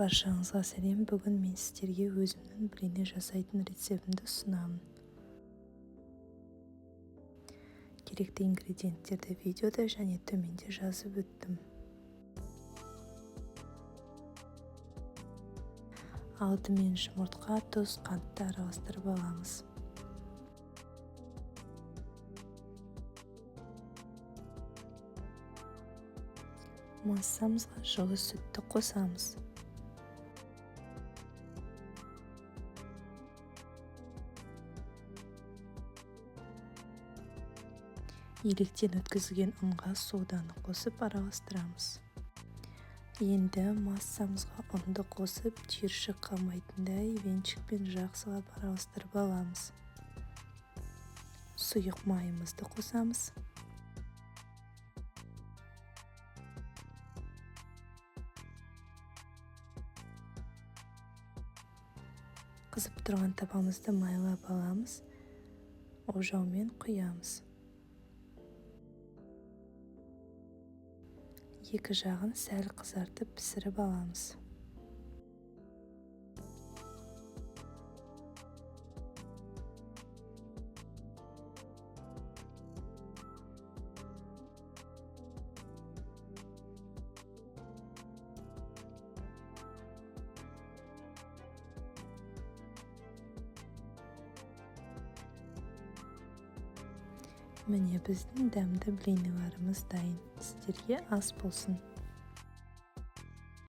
Баршаңызға сәлем. Бүгін мен сіздерге өзімнің блинді жасайтын рецептімді ұсынамын. Керекті ингредиенттерді видеода және төменде жазып өттім. Алдымен жұмыртқа, тұз, қантты араластырып аламыз. Массамызға жылы сүтті қосамыз. Електен өткізілген ұнға соданы қосып араластырамыз. Енді массамызға ұнды қосып, түйіршік қалмайтындай венчикпен жақсылап араластырып аламыз. Сұйық майымызды қосамыз. Қызып тұрған табамызды майлап аламыз. Ожаумен құямыз. Екі жағын сәл қызартып пісіріп аламыз. Міне біздің дәмді блинілеріміз дайын. Сіздерге ас болсын.